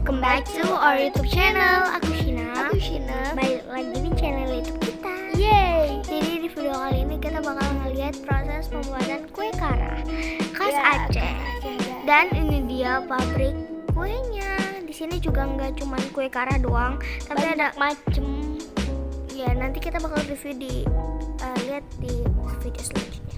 welcome back to our YouTube channel. Aku Shina. Balik lagi di channel YouTube kita. Yeay. Jadi di video kali ini kita bakal ngeliat proses pembuatan kue kara khas Ya, Aceh. Dan ini dia pabrik kuenya. Di sini juga nggak cuma kue kara doang, tapi ada macem. Ya nanti kita bakal review lihat di video selanjutnya.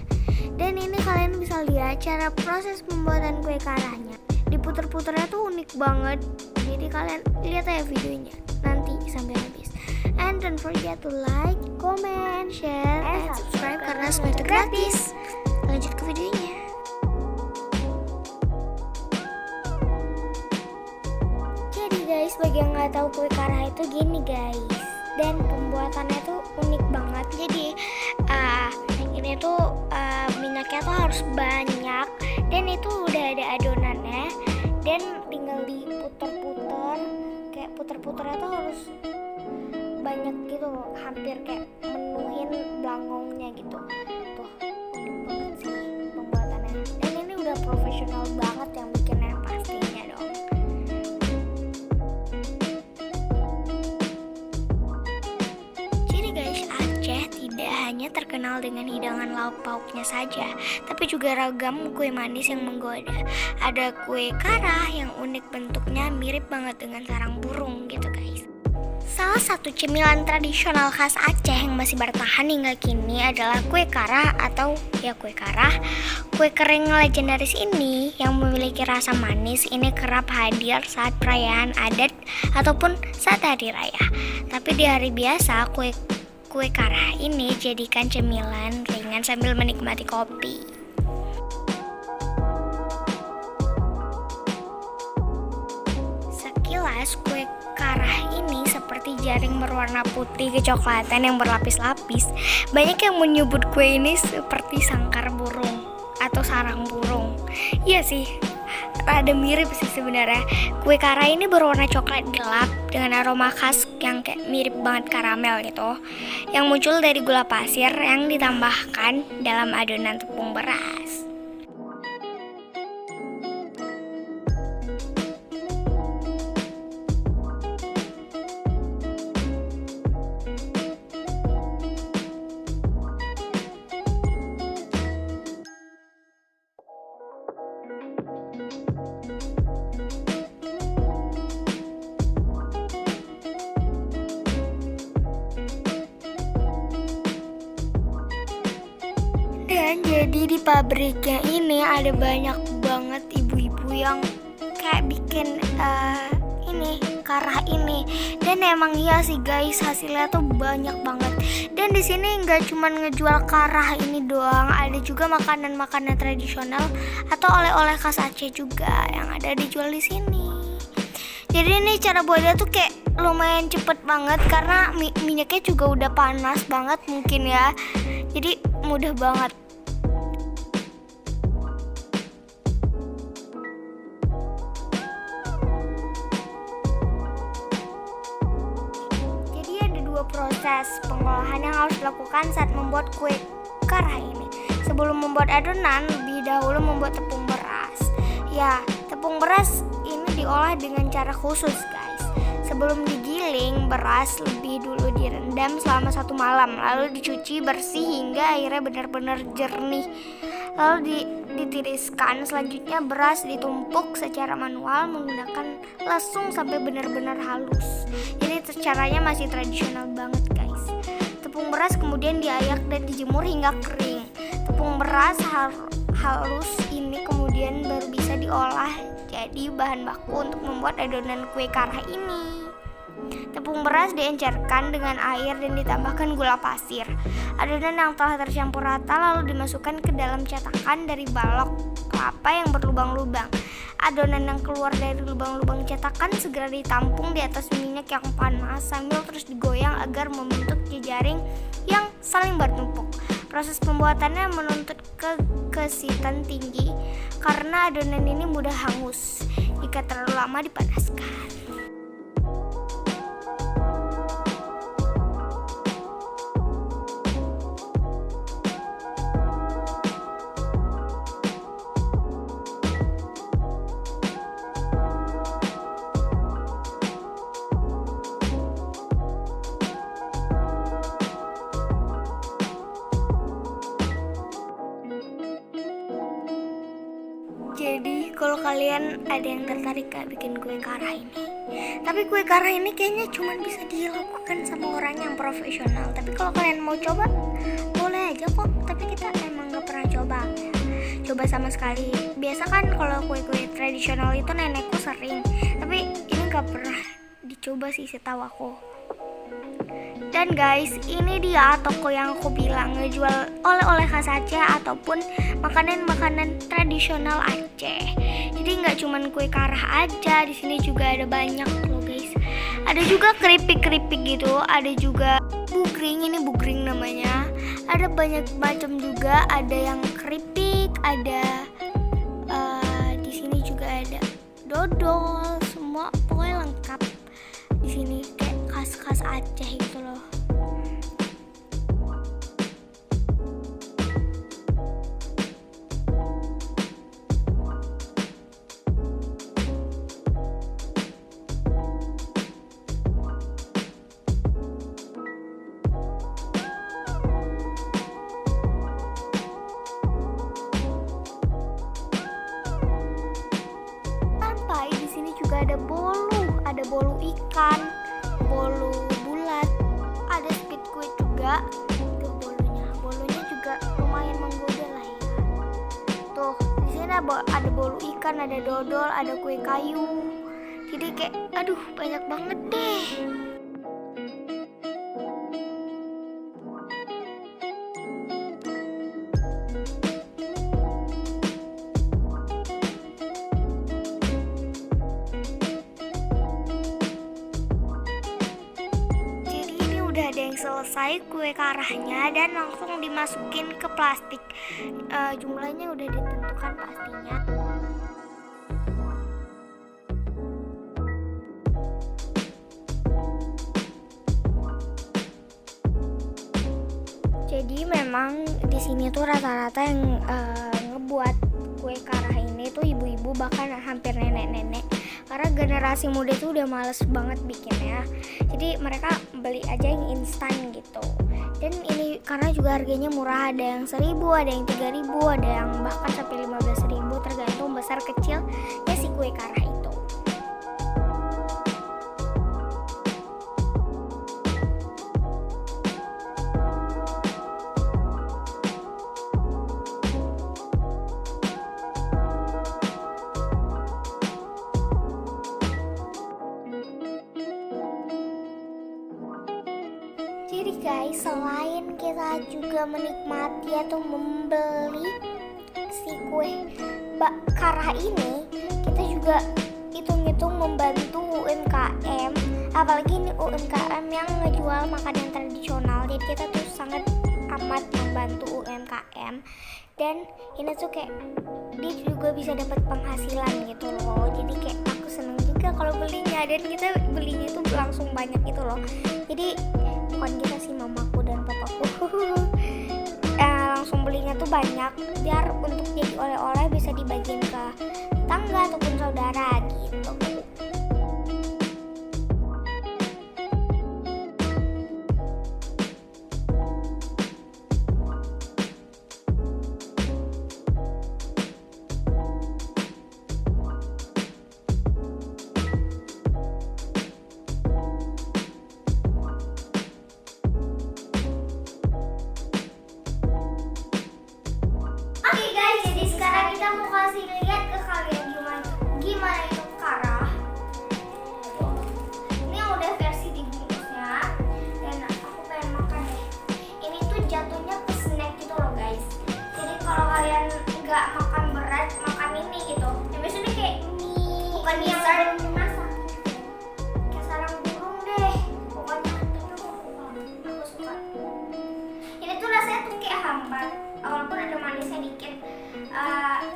Dan ini kalian bisa lihat cara proses pembuatan kue karanya. Diputer-puternya tuh unik banget. Jadi kalian lihat aja videonya nanti sampai habis. And don't forget to like, comment, share, and subscribe karena semua itu gratis. Lanjut ke videonya. Jadi guys, bagi yang nggak tahu kue kara itu gini guys. Dan pembuatannya tuh unik banget. Jadi ini tuh minyaknya tuh harus banyak. Dan itu udah ada adonannya. Dan tinggal diputer-puter. Kayak puter-puternya tuh harus banyak gitu loh. Hampir kayak menuhin belangongnya gitu. Tuh unik banget sih pembuatannya. Dan ini udah profesional banget yang bikinnya pastinya dong. Terkenal dengan hidangan lauk pauknya saja, tapi juga ragam kue manis yang menggoda. Ada kue kara yang unik bentuknya mirip banget dengan sarang burung gitu guys. Salah satu cemilan tradisional khas Aceh yang masih bertahan hingga kini adalah kue kara atau kue kara. Kue kering legendaris ini yang memiliki rasa manis ini kerap hadir saat perayaan adat ataupun saat hari raya. Tapi di hari biasa kue kara ini jadikan cemilan ringan sambil menikmati kopi. Sekilas kue kara ini seperti jaring berwarna putih kecoklatan yang berlapis-lapis. Banyak yang menyebut kue ini seperti sangkar burung atau sarang burung. Iya sih, rada mirip sih sebenarnya. Kue kara ini berwarna coklat gelap dengan aroma khas yang kayak mirip banget karamel gitu, yang muncul dari gula pasir yang ditambahkan dalam adonan tepung beras. Dan jadi di pabriknya ini ada banyak banget ibu-ibu yang kayak bikin ini kara ini. Dan emang iya sih guys, hasilnya tuh banyak banget. Dan di sini nggak cuma ngejual kara ini doang, ada juga makanan-makanan tradisional atau oleh-oleh khas Aceh juga yang ada dijual di sini. Jadi ini cara buatnya tuh kayak lumayan cepet banget karena minyaknya juga udah panas banget mungkin ya. Jadi mudah banget. Jadi ada dua proses pengolahan yang harus dilakukan saat membuat kue kara ini. Sebelum membuat adonan, lebih dahulu membuat tepung beras. Ya, tepung beras ini diolah dengan cara khusus guys. Sebelum digiling, beras lebih dulu direndam selama 1 malam, lalu dicuci bersih hingga airnya benar-benar jernih. Lalu ditiriskan. Selanjutnya beras ditumpuk secara manual menggunakan lesung sampai benar-benar halus. Jadi caranya masih tradisional banget guys. Tepung beras kemudian diayak dan dijemur hingga kering. Tepung beras halus ini kemudian baru bisa diolah jadi bahan baku untuk membuat adonan kue kara ini. Tepung beras diencerkan dengan air dan ditambahkan gula pasir. Adonan yang telah tercampur rata lalu dimasukkan ke dalam cetakan dari balok kelapa yang berlubang-lubang. Adonan yang keluar dari lubang-lubang cetakan segera ditampung di atas minyak yang panas sambil terus digoyang agar membentuk jejaring yang saling bertumpuk. Proses pembuatannya menuntut kegesitan tinggi karena adonan ini mudah hangus jika terlalu lama dipanaskan. kalian ada yang tertarik gak bikin kue karah ini. Tapi kue karah ini kayaknya cuma bisa dilakukan sama orang yang profesional. Tapi kalau kalian mau coba, boleh aja kok. Tapi kita emang gak pernah coba sama sekali. Biasa kan kalau kue-kue tradisional itu nenekku sering, tapi ini gak pernah dicoba sih setahu aku. Dan guys, ini dia toko yang aku bilang ngejual oleh-oleh khas Aceh ataupun makanan-makanan tradisional Aceh. Jadi nggak cuman kue karah aja, di sini juga ada banyak loh guys. Ada juga keripik-keripik gitu, ada juga bugring, ini bugring namanya. Ada banyak macam juga, ada yang keripik, ada di sini juga ada dodol, semua pokoknya lengkap di sini kayak khas-khas Aceh gitu loh. Sampai di sini juga ada bolu ikan, bolu bulat, ada speed kue juga. Tuh bolunya juga lumayan menggoda lah ya. Tuh di sini ada bolu ikan, ada dodol, ada kue kayu. Jadi kayak aduh banyak banget deh. Udah ada yang selesai kue karahnya dan langsung dimasukin ke plastik. Jumlahnya udah ditentukan pastinya. Jadi memang di sini tuh rata-rata yang ngebuat kue karah ini tuh ibu-ibu, bahkan hampir nenek-nenek. Karena generasi muda tuh udah males banget bikinnya. Jadi mereka beli aja yang instan gitu. Dan ini karena juga harganya murah, ada yang 1.000, ada yang 3.000, ada yang bahkan sampai 15.000 tergantung besar kecilnya si kue karah itu. Jadi guys, selain kita juga menikmati atau membeli si kue karah ini, kita juga hitung-hitung membantu UMKM. Apalagi ini UMKM yang ngejual makanan tradisional. Jadi kita tuh sangat amat membantu UMKM. Dan ini tuh kayak dia juga bisa dapat penghasilan gitu loh. Jadi kayak aku seneng juga kalau belinya, dan kita belinya tuh langsung banyak gitu loh. Jadi bukan kita sih, mamaku dan papaku langsung belinya tuh banyak biar untuk jadi oleh-oleh bisa dibagiin ke tetangga ataupun saudara gitu. Oke guys, jadi sekarang kita mau kasih lihat ke kalian gimana itu karah. Ini yang udah versi dibungkusnya, dan aku pengen makan deh. Ini tuh jatuhnya ke snack gitu loh guys. Jadi kalau kalian nggak makan berat, makan ini gitu. Ya biasanya kayak mie, bukan yang masak. Kayak sarang burung deh. Pokoknya aku suka. Ini tuh rasanya tuh kayak hambar. Walaupun ada manisnya dikit,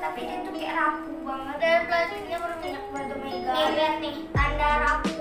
tapi dia tuh kayak rapuh banget. Dan plastiknya berminyak banget, Mega. Nih lihat nih, tanda rapuh